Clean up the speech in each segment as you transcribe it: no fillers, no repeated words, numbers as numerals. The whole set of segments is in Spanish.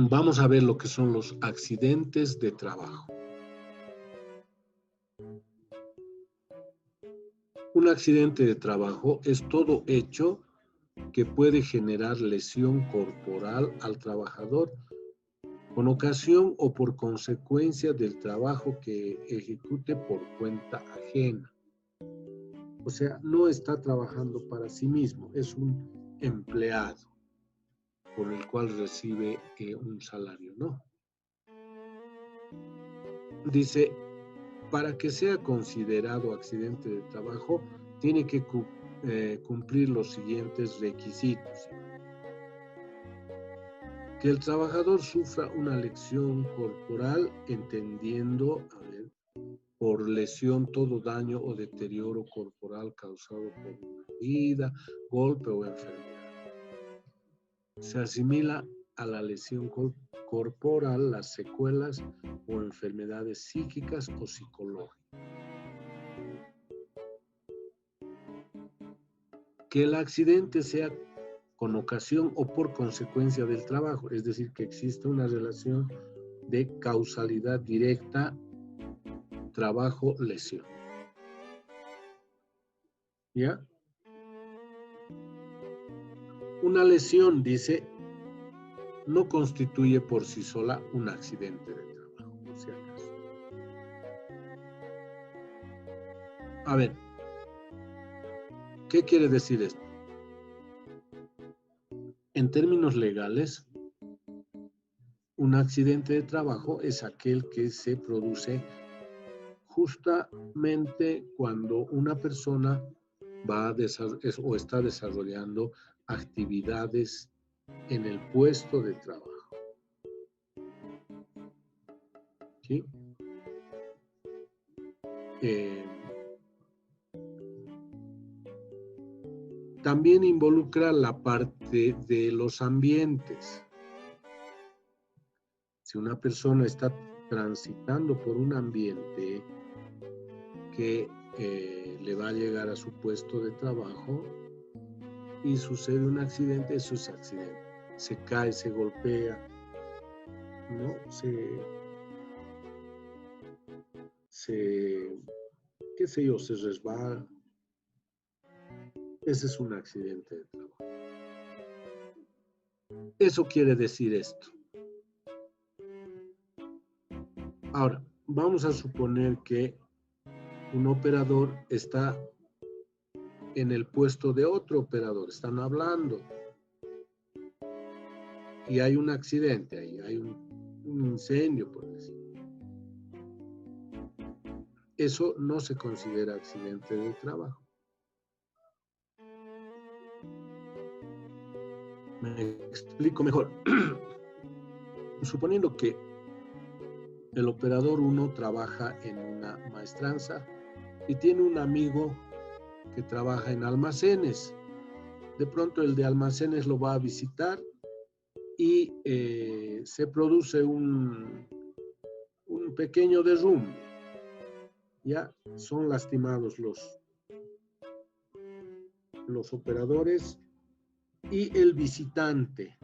Vamos a ver lo que son los accidentes de trabajo. Un accidente de trabajo es todo hecho que puede generar lesión corporal al trabajador con ocasión o por consecuencia del trabajo que ejecute por cuenta ajena. O sea, no está trabajando para sí mismo, es un empleado por el cual recibe un salario, ¿no? Dice, para que sea considerado accidente de trabajo, tiene que cumplir los siguientes requisitos. Que el trabajador sufra una lesión corporal, entendiendo, por lesión todo daño o deterioro corporal causado por una herida, golpe o enfermedad. Se asimila a la lesión corporal las secuelas o enfermedades psíquicas o psicológicas. Que el accidente sea con ocasión o por consecuencia del trabajo, es decir, que existe una relación de causalidad directa trabajo-lesión. ¿Ya? Una lesión, dice, no constituye por sí sola un accidente de trabajo, por si acaso. A ver, ¿qué quiere decir esto? En términos legales, un accidente de trabajo es aquel que se produce justamente cuando una persona va o está desarrollando actividades en el puesto de trabajo. ¿Sí? También involucra la parte de los ambientes. Si una persona está transitando por un ambiente que le va a llegar a su puesto de trabajo y sucede un accidente, eso es accidente. Se cae, se golpea, ¿no? qué sé yo, se resbala. Ese es un accidente de trabajo. Eso quiere decir esto. Ahora, vamos a suponer que un operador está en el puesto de otro operador, están hablando y hay un accidente ahí, hay un incendio, por decir. Eso no se considera accidente de trabajo. Me explico mejor. Suponiendo que el operador 1 trabaja en una maestranza y tiene un amigo que trabaja en almacenes. De pronto el de almacenes lo va a visitar y se produce un pequeño derrumbe. Ya son lastimados los operadores y el visitante.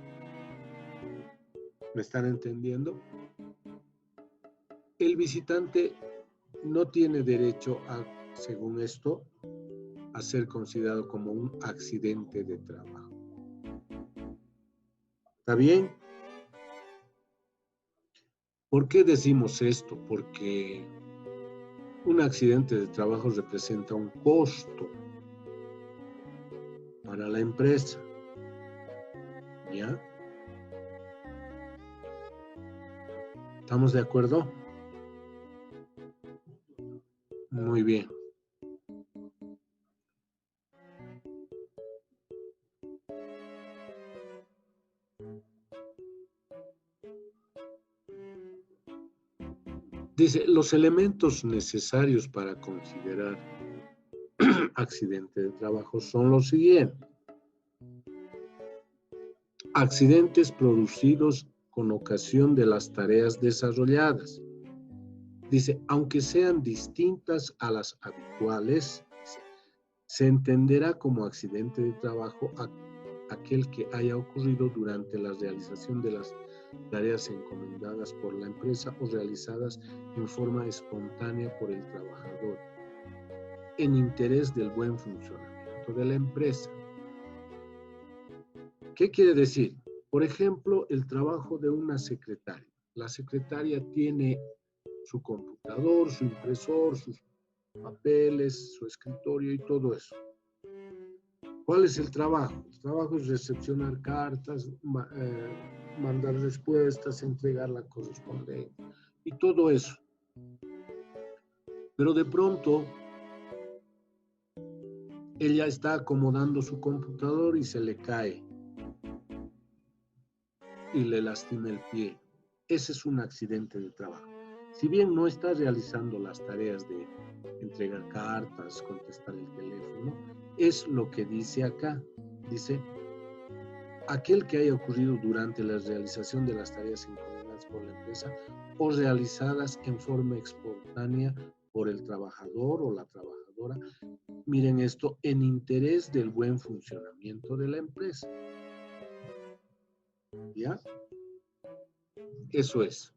¿Me están entendiendo? El visitante no tiene derecho a, según esto, a ser considerado como un accidente de trabajo. ¿Está bien? ¿Por qué decimos esto? Porque un accidente de trabajo representa un costo para la empresa. ¿Ya? ¿Estamos de acuerdo? Muy bien. Dice, los elementos necesarios para considerar accidente de trabajo son los siguientes. Accidentes producidos con ocasión de las tareas desarrolladas. Dice, aunque sean distintas a las habituales, se entenderá como accidente de trabajo aquel que haya ocurrido durante la realización de las tareas encomendadas por la empresa o realizadas en forma espontánea por el trabajador, en interés del buen funcionamiento de la empresa. ¿Qué quiere decir? Por ejemplo, el trabajo de una secretaria. La secretaria tiene su computador, su impresor, sus papeles, su escritorio y todo eso. ¿Cuál es el trabajo? El trabajo es recepcionar cartas, mandar respuestas, entregar la correspondencia y todo eso. Pero de pronto, ella está acomodando su computador y se le cae y le lastima el pie. Ese es un accidente de trabajo. Si bien no está realizando las tareas de entregar cartas, contestar el teléfono, es lo que dice acá. Dice, aquel que haya ocurrido durante la realización de las tareas encomendadas por la empresa o realizadas en forma espontánea por el trabajador o la trabajadora, miren esto, en interés del buen funcionamiento de la empresa. ¿Ya? Eso es.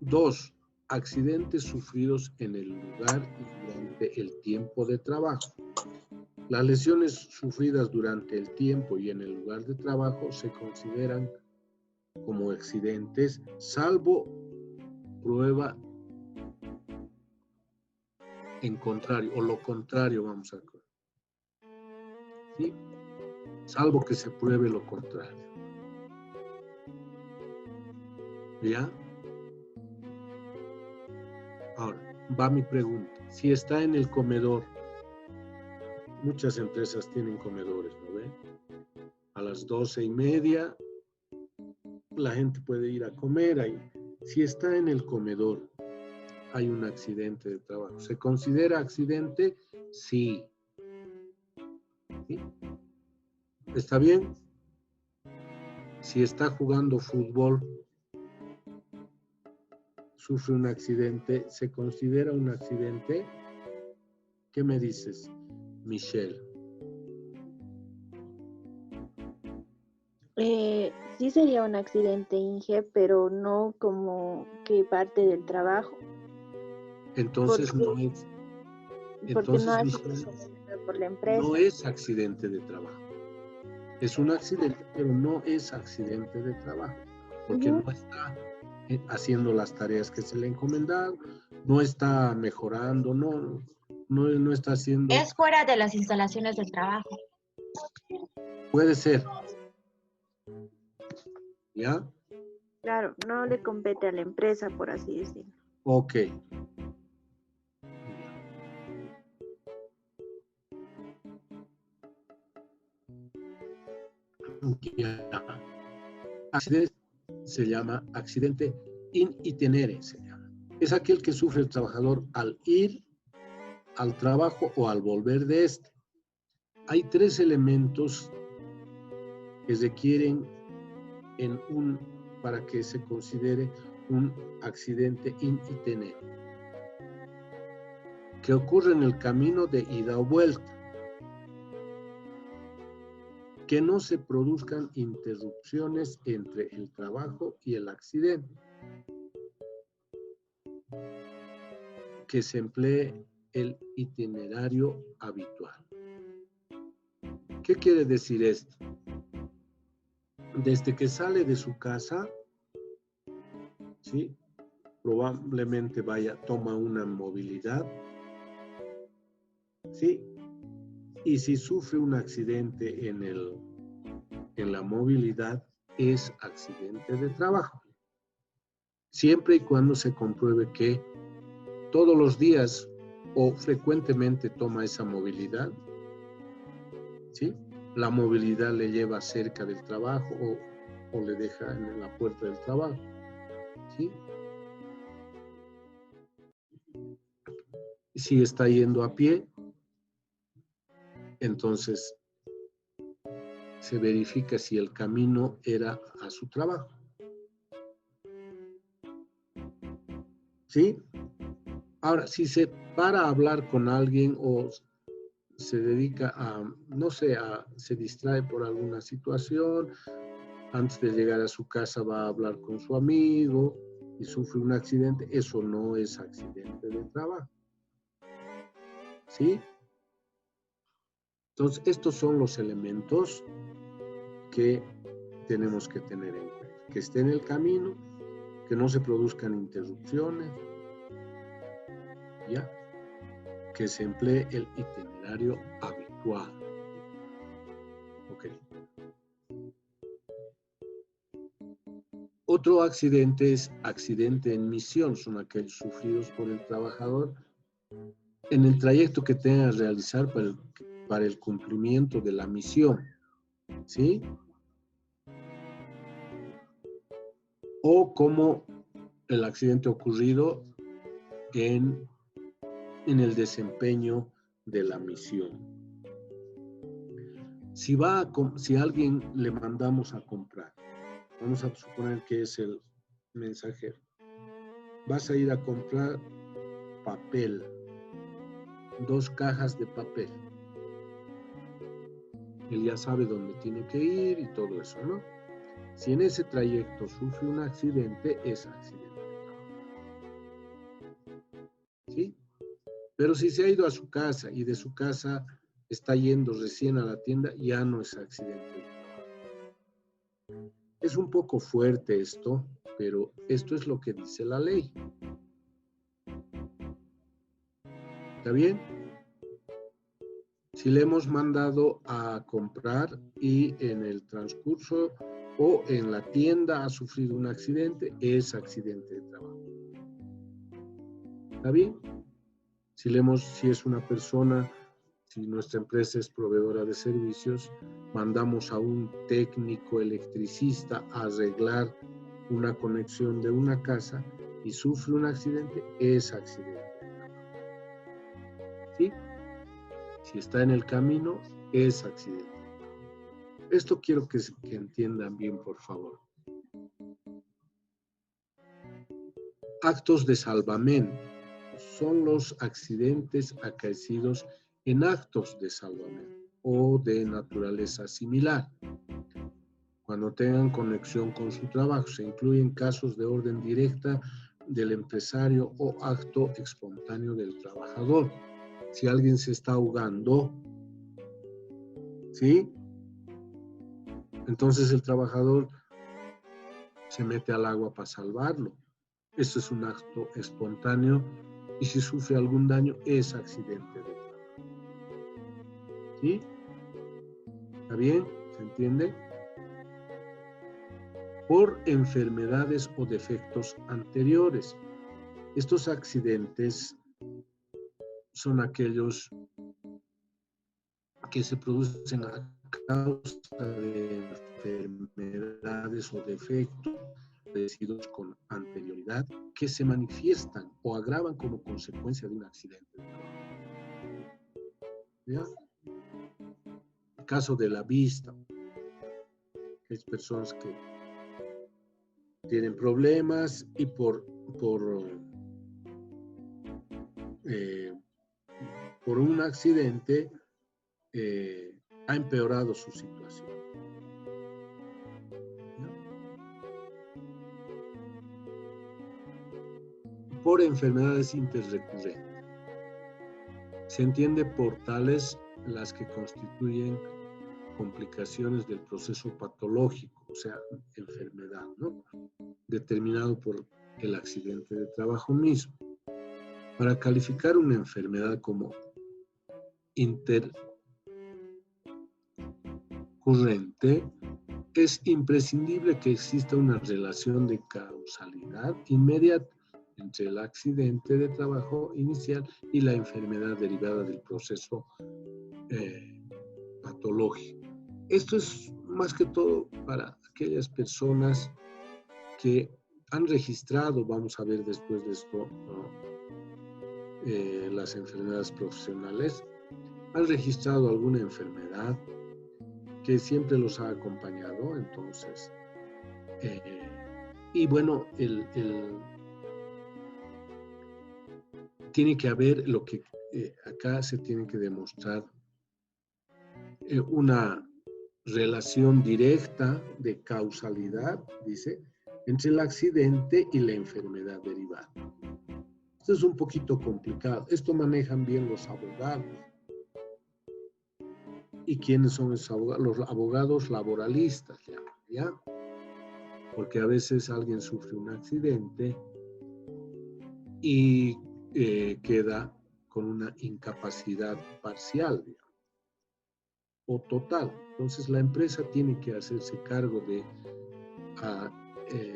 2. Accidentes sufridos en el lugar y durante el tiempo de trabajo. Las lesiones sufridas durante el tiempo y en el lugar de trabajo se consideran como accidentes, salvo prueba en contrario, o lo contrario, vamos a ver. ¿Sí? Salvo que se pruebe lo contrario. ¿Ya? Ahora, va mi pregunta. Si está en el comedor, muchas empresas tienen comedores, ¿no ven? A las 12:30 la gente puede ir a comer ahí. Si está en el comedor, hay un accidente de trabajo. ¿Se considera accidente? Sí. ¿Sí? ¿Está bien? Si está jugando fútbol, sufre un accidente, ¿se considera un accidente? ¿Qué me dices, Michelle? Sí sería un accidente, Inge, pero no como que parte del trabajo, Entonces porque, no es, porque no entonces, ha sido Michelle, recomendado por la no empresa. es accidente de trabajo. Es un accidente, pero no es accidente de trabajo, porque Ujú. no está haciendo las tareas que se le encomendaron, no está mejorando, no está haciendo. Es fuera de las instalaciones del trabajo. Puede ser, ¿ya? Claro, no le compete a la empresa, por así decirlo. Ok. Ya. Accidente se llama accidente in itinere, se llama. Es aquel que sufre el trabajador al ir al trabajo o al volver de este. Hay 3 elementos que requieren para que se considere un accidente in itinere, que ocurre en el camino de ida o vuelta, que no se produzcan interrupciones entre el trabajo y el accidente, que se emplee el itinerario habitual. ¿Qué quiere decir esto? Desde que sale de su casa, ¿sí? Probablemente toma una movilidad, ¿sí? Y si sufre un accidente en la movilidad, es accidente de trabajo. Siempre y cuando se compruebe que todos los días o frecuentemente toma esa movilidad, ¿sí? La movilidad le lleva cerca del trabajo o le deja en la puerta del trabajo, ¿sí? Si está yendo a pie, entonces se verifica si el camino era a su trabajo. ¿Sí? Ahora, si se para a hablar con alguien o se dedica a, no sé, se distrae por alguna situación, antes de llegar a su casa va a hablar con su amigo y sufre un accidente, eso no es accidente de trabajo. ¿Sí? Entonces, estos son los elementos que tenemos que tener en cuenta. Que esté en el camino, que no se produzcan interrupciones, ¿ya? Que se emplee el itinerario habitual. Ok. Otro accidente es accidente en misión, son aquellos sufridos por el trabajador en el trayecto que tenga que realizar para el cumplimiento de la misión, ¿sí? O como el accidente ocurrido en el desempeño de la misión. Si a alguien le mandamos a comprar, vamos a suponer que es el mensajero, vas a ir a comprar papel, 2 cajas de papel. Él ya sabe dónde tiene que ir y todo eso, ¿no? Si en ese trayecto sufre un accidente, es accidente de trabajo. ¿Sí? Pero si se ha ido a su casa y de su casa está yendo recién a la tienda, ya no es accidente de trabajo. Es un poco fuerte esto, pero esto es lo que dice la ley. ¿Está bien? Si le hemos mandado a comprar y en el transcurso o en la tienda ha sufrido un accidente, es accidente de trabajo. ¿Está bien? Si es una persona, si nuestra empresa es proveedora de servicios, mandamos a un técnico electricista a arreglar una conexión de una casa y sufre un accidente, es accidente de trabajo. ¿Sí? Si está en el camino, es accidente. Esto quiero que entiendan bien, por favor. Actos de salvamento son los accidentes acaecidos en actos de salvamento o de naturaleza similar. Cuando tengan conexión con su trabajo, se incluyen casos de orden directa del empresario o acto espontáneo del trabajador. Si alguien se está ahogando, ¿sí? Entonces el trabajador se mete al agua para salvarlo. Eso es un acto espontáneo y si sufre algún daño es accidente de trabajo. ¿Sí? ¿Está bien? ¿Se entiende? Por enfermedades o defectos anteriores. Estos accidentes son aquellos que se producen a causa de enfermedades o defectos padecidos con anterioridad que se manifiestan o agravan como consecuencia de un accidente. ¿Ya? El caso de la vista. Hay personas que tienen problemas y por un accidente ha empeorado su situación. ¿No? Por enfermedades interrecurrentes. Se entiende por tales las que constituyen complicaciones del proceso patológico, o sea, enfermedad, ¿no? Determinado por el accidente de trabajo mismo. Para calificar una enfermedad como intercurrente, es imprescindible que exista una relación de causalidad inmediata entre el accidente de trabajo inicial y la enfermedad derivada del proceso patológico. Esto es más que todo para aquellas personas que han registrado, vamos a ver después de esto, ¿no? Las enfermedades profesionales, han registrado alguna enfermedad que siempre los ha acompañado, entonces, y bueno, tiene que haber lo que acá se tiene que demostrar una relación directa de causalidad, dice, entre el accidente y la enfermedad derivada. Esto es un poquito complicado. Esto manejan bien los abogados. ¿Y quiénes son esos abogados? Los abogados laboralistas, ¿ya? Porque a veces alguien sufre un accidente y queda con una incapacidad parcial, digamos, o total. Entonces la empresa tiene que hacerse cargo de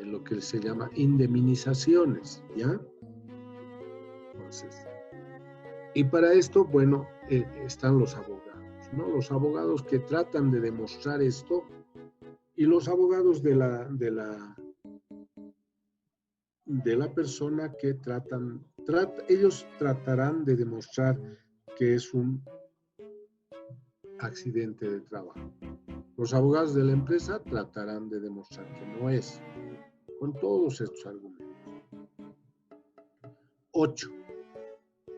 lo que se llama indemnizaciones, ¿ya? Entonces, y para esto, bueno, están los abogados, ¿no? Los abogados que tratan de demostrar esto, y los abogados de la persona que ellos tratarán de demostrar que es un accidente de trabajo. Los abogados de la empresa tratarán de demostrar que no es, con todos estos argumentos. 8.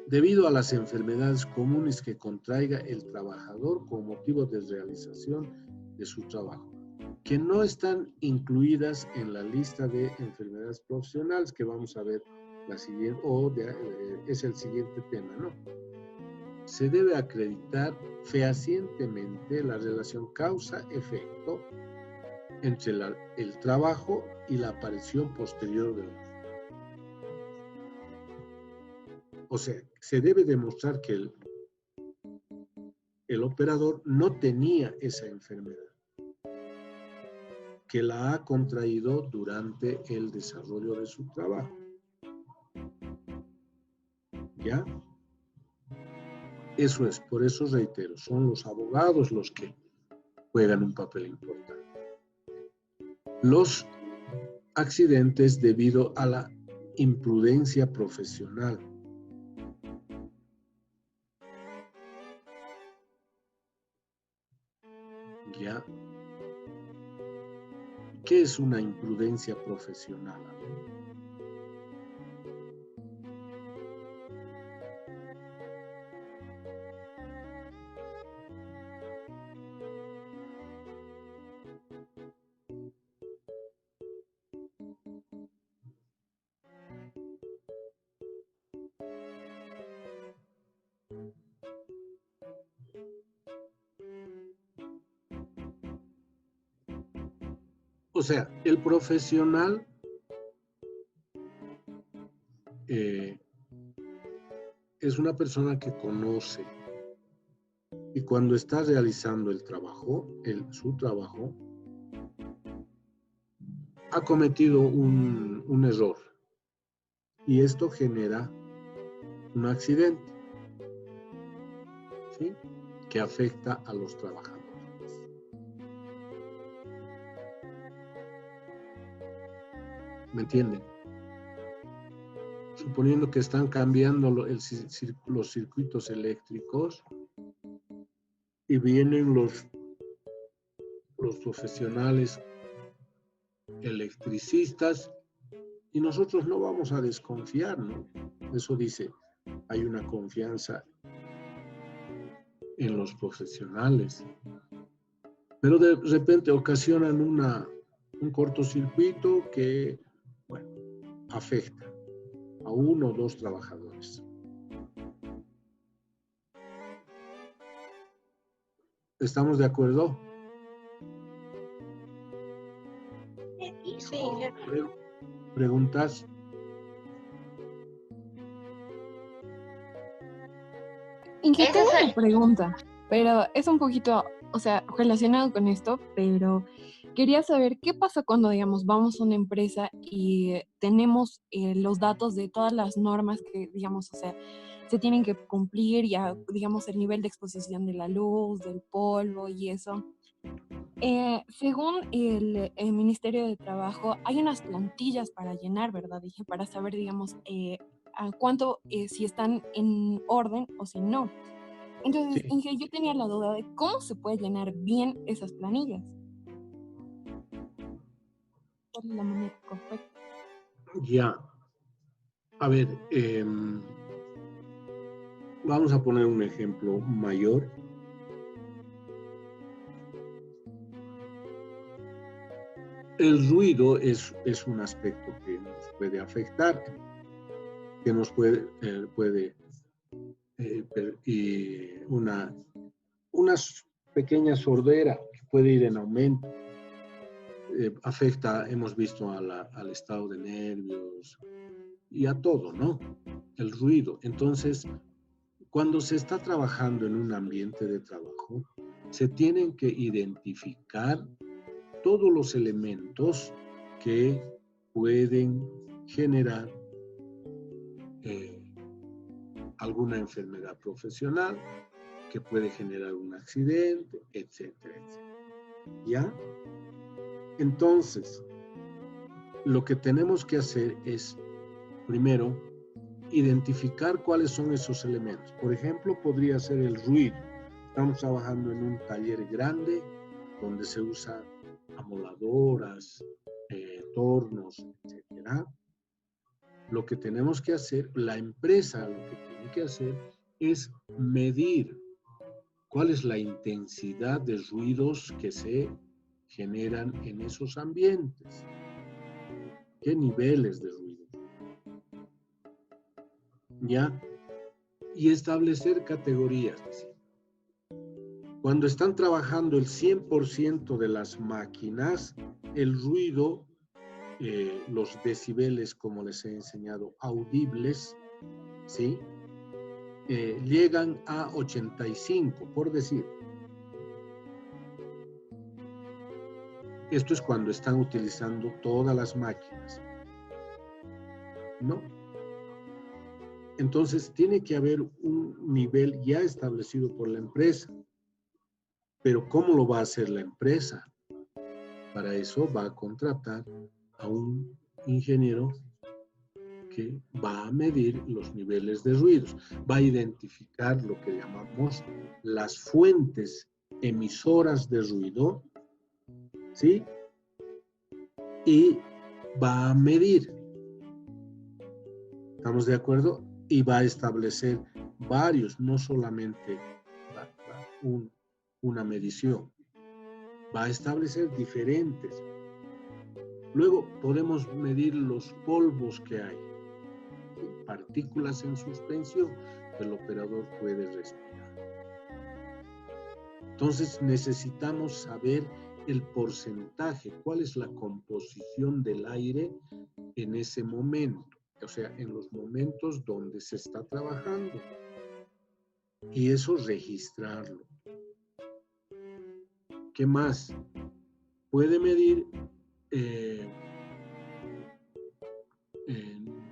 Debido a las enfermedades comunes que contraiga el trabajador con motivo de realización de su trabajo, que no están incluidas en la lista de enfermedades profesionales que vamos a ver la siguiente, es el siguiente tema, ¿no? Se debe acreditar fehacientemente la relación causa-efecto entre el trabajo y la aparición posterior de la. O sea, se debe demostrar que el operador no tenía esa enfermedad, que la ha contraído durante el desarrollo de su trabajo. ¿Ya? Eso es, por eso reitero, son los abogados los que juegan un papel importante. Los accidentes debido a la imprudencia profesional. ¿Ya? ¿Qué es una imprudencia profesional? O sea, el profesional es una persona que conoce y cuando está realizando el trabajo, su trabajo, ha cometido un error y esto genera un accidente, ¿sí? Que afecta a los trabajadores. ¿Me entienden? Suponiendo que están cambiando los circuitos eléctricos y vienen los profesionales electricistas y nosotros no vamos a desconfiar, ¿no? Eso dice, hay una confianza en los profesionales. Pero de repente ocasionan un cortocircuito que, bueno, afecta a uno o dos trabajadores. ¿Estamos de acuerdo? Sí. ¿Preguntas? Inge, tengo una pregunta, pero es un poquito, o sea, relacionado con esto, pero quería saber qué pasa cuando, digamos, vamos a una empresa y tenemos los datos de todas las normas que, digamos, o sea, se tienen que cumplir, ya, digamos, el nivel de exposición de la luz, del polvo y eso. Según el Ministerio de Trabajo, hay unas plantillas para llenar, ¿verdad? Dije, para saber, digamos, a cuánto, si están en orden o si no. Entonces, Sí. Inge, yo tenía la duda de cómo se puede llenar bien esas planillas. ¿Cuál es la manera correcta? Ya. A ver, vamos a poner un ejemplo mayor. El ruido es un aspecto que nos puede afectar, que nos puede y una pequeña sordera que puede ir en aumento. Afecta, hemos visto al estado de nervios y a todo, ¿no? El ruido. Entonces, cuando se está trabajando en un ambiente de trabajo, se tienen que identificar todos los elementos que pueden generar alguna enfermedad profesional, que puede generar un accidente, etcétera, etcétera. ¿Ya? Entonces, lo que tenemos que hacer es, primero, identificar cuáles son esos elementos. Por ejemplo, podría ser el ruido. Estamos trabajando en un taller grande donde se usan amoladoras, tornos, etcétera. Lo que tenemos que hacer, la empresa lo que tiene que hacer es medir cuál es la intensidad de ruidos que se generan en esos ambientes. ¿Qué niveles de ruido? ¿Ya? Y establecer categorías. Cuando están trabajando el 100% de las máquinas, el ruido, los decibeles, como les he enseñado, audibles, ¿sí? Llegan a 85, por decir. Esto es cuando están utilizando todas las máquinas, ¿no? Entonces, tiene que haber un nivel ya establecido por la empresa. Pero ¿cómo lo va a hacer la empresa? Para eso va a contratar a un ingeniero que va a medir los niveles de ruidos, va a identificar lo que llamamos las fuentes emisoras de ruido, ¿sí? Y va a medir, ¿estamos de acuerdo? Y va a establecer varios, no solamente una medición, va a establecer diferentes. Luego podemos medir los polvos que hay, partículas en suspensión que el operador puede respirar. Entonces necesitamos saber el porcentaje, cuál es la composición del aire en ese momento, o sea, en los momentos donde se está trabajando. Y eso registrarlo. ¿Qué más? Puede medir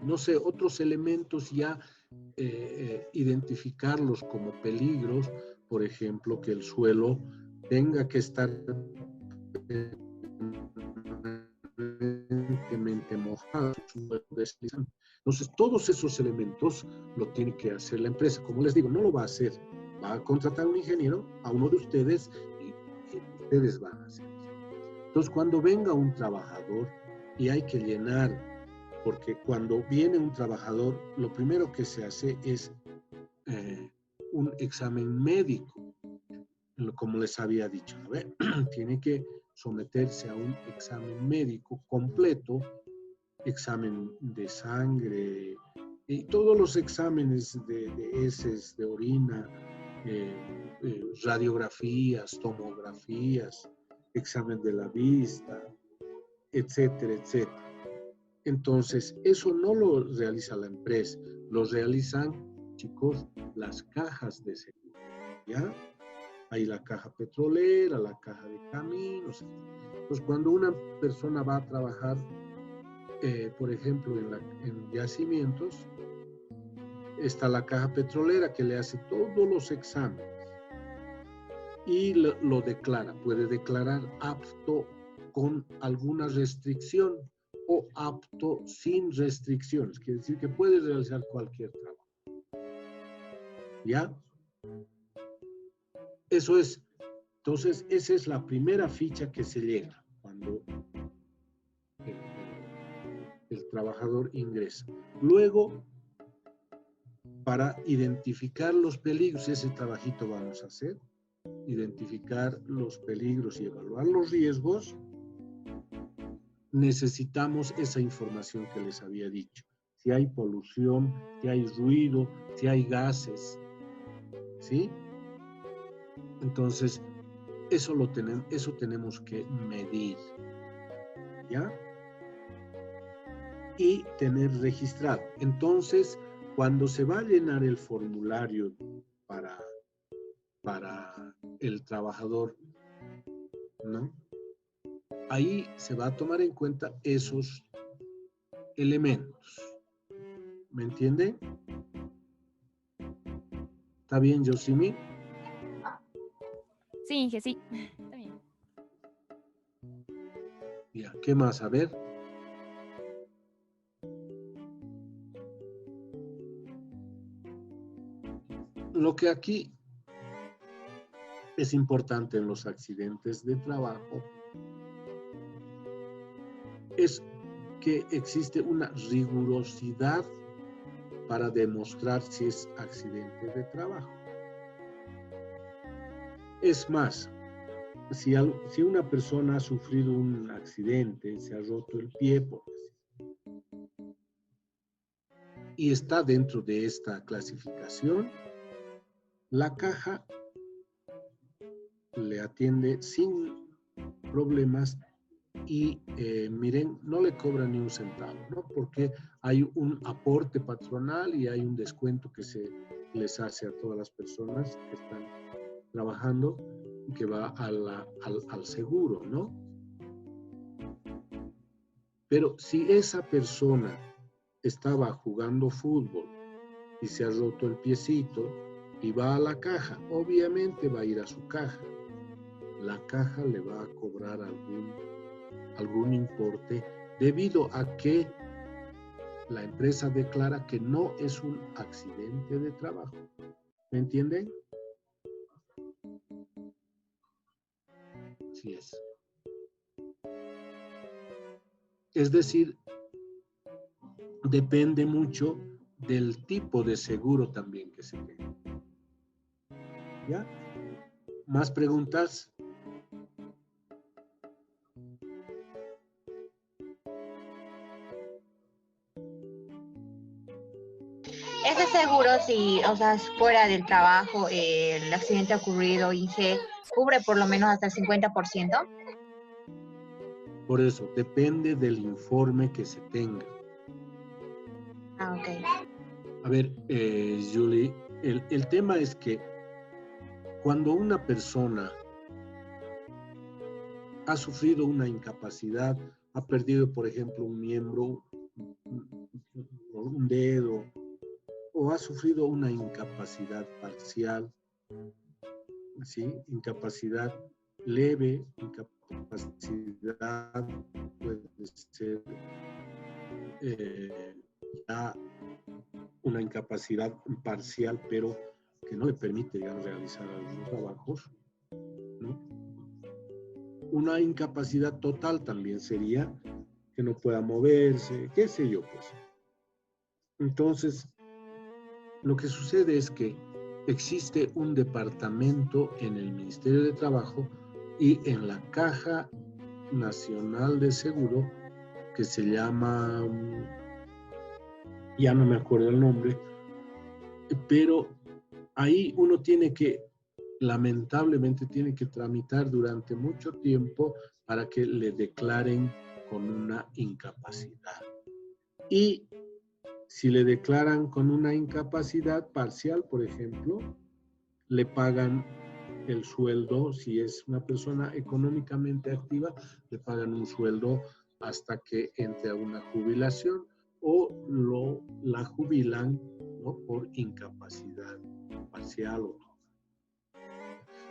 no sé, otros elementos ya, identificarlos como peligros, por ejemplo, que el suelo tenga que estar permanentemente mojado. Entonces, todos esos elementos lo tiene que hacer la empresa. Como les digo, no lo va a hacer. Va a contratar a un ingeniero, a uno de ustedes, y ustedes van a hacer eso. Entonces, cuando venga un trabajador y hay que llenar, porque cuando viene un trabajador, lo primero que se hace es un examen médico, como les había dicho. A ver, tiene que someterse a un examen médico completo, examen de sangre, y todos los exámenes de heces, de orina, radiografías, tomografías, examen de la vista, etcétera, etcétera. Entonces, eso no lo realiza la empresa, lo realizan, chicos, las cajas de seguro, ¿ya? Hay la caja petrolera, la caja de caminos. Entonces, cuando una persona va a trabajar, por ejemplo, en yacimientos, está la caja petrolera que le hace todos los exámenes y lo declara. Puede declarar apto con alguna restricción o apto sin restricciones. Quiere decir que puede realizar cualquier trabajo. ¿Ya? Eso es. Entonces, esa es la primera ficha que se llena cuando el trabajador ingresa. Luego, para identificar los peligros, ese trabajito vamos a hacer, identificar los peligros y evaluar los riesgos. necesitamos esa información que les había dicho. Si hay polución, si hay ruido, si hay gases, ¿sí? Entonces, eso tenemos que medir, ¿ya? Y tener registrado. Entonces, cuando se va a llenar el formulario para el trabajador, ¿no? Ahí se va a tomar en cuenta esos elementos. ¿Me entienden? ¿Está bien, Yosimi? Sí, Inge, sí. Está bien. Ya, ¿qué más? A ver. Lo que aquí es importante en los accidentes de trabajo es que existe una rigurosidad para demostrar si es accidente de trabajo. Es más, si una persona ha sufrido un accidente, se ha roto el pie, y está dentro de esta clasificación, la caja le atiende sin problemas y miren, no le cobra ni un centavo, ¿no? Porque hay un aporte patronal y hay un descuento que se les hace a todas las personas que están trabajando, que va al seguro, ¿no? Pero si esa persona estaba jugando fútbol y se ha roto el piecito y va a la caja, obviamente va a ir a su caja. La caja le va a cobrar algún importe debido a que la empresa declara que no es un accidente de trabajo. ¿Me entienden? Así es. Es decir, depende mucho del tipo de seguro también que se tenga. ¿Ya? ¿Más preguntas? ¿Ese seguro, si, o sea, fuera del trabajo, el accidente ocurrido, Inge, cubre por lo menos hasta el 50%? Por eso, depende del informe que se tenga. Ah, ok. A ver, Julie, el tema es que cuando una persona ha sufrido una incapacidad, ha perdido, por ejemplo, un miembro, un dedo, o ha sufrido una incapacidad parcial, ¿sí? Incapacidad leve, incapacidad puede ser ya una incapacidad parcial, pero que no le permite ya realizar algunos trabajos, ¿no? Una incapacidad total también sería que no pueda moverse, qué sé yo, pues. Entonces, lo que sucede es que existe un departamento en el Ministerio de Trabajo y en la Caja Nacional de Seguro que se llama, ya no me acuerdo el nombre, pero ahí uno tiene que, lamentablemente, tiene que tramitar durante mucho tiempo para que le declaren con una incapacidad. Y si le declaran con una incapacidad parcial, por ejemplo, le pagan el sueldo, si es una persona económicamente activa, le pagan un sueldo hasta que entre a una jubilación o la jubilan, ¿no? Por incapacidad parcial o total.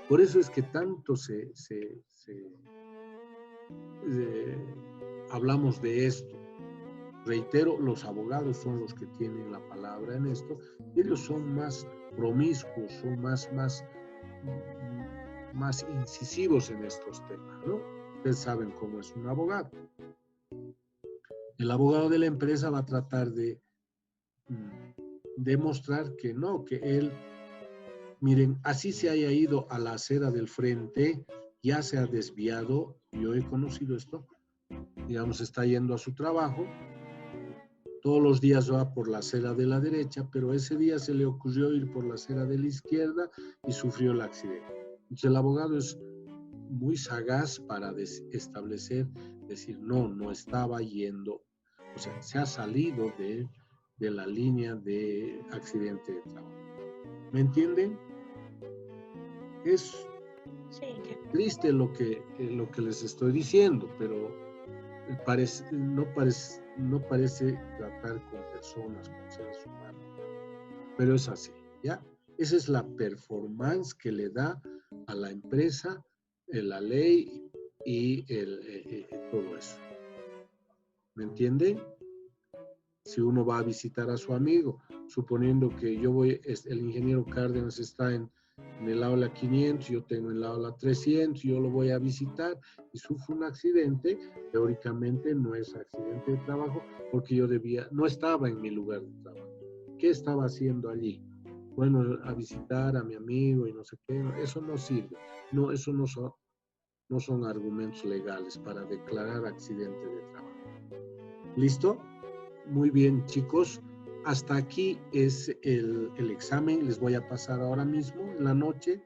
Por eso es que tanto hablamos de esto. Reitero, los abogados son los que tienen la palabra en esto. Ellos son más promiscuos, son más incisivos en estos temas, ¿no? Ustedes saben cómo es un abogado. El abogado de la empresa va a tratar de demostrar que no, que él, miren, así se haya ido a la acera del frente, ya se ha desviado, yo he conocido esto, digamos, está yendo a su trabajo, todos los días va por la acera de la derecha, pero ese día se le ocurrió ir por la acera de la izquierda y sufrió el accidente. Entonces el abogado es muy sagaz para establecer, decir, no estaba yendo, o sea, se ha salido de la línea de accidente de trabajo. ¿Me entienden? Es triste lo que les estoy diciendo, pero no parece tratar con personas, con seres humanos, pero es así, ¿ya? Esa es la performance que le da a la empresa la ley y todo eso. ¿Me entienden? Si uno va a visitar a su amigo, suponiendo que el ingeniero Cárdenas está en el aula 500, yo tengo en el aula 300, yo lo voy a visitar y sufro un accidente, teóricamente no es accidente de trabajo porque yo no estaba en mi lugar de trabajo. ¿Qué estaba haciendo allí? Bueno, a visitar a mi amigo y no sé qué, eso no sirve. No, eso no son argumentos legales para declarar accidente de trabajo. ¿Listo? Muy bien, chicos. Hasta aquí es el examen. Les voy a pasar ahora mismo en la noche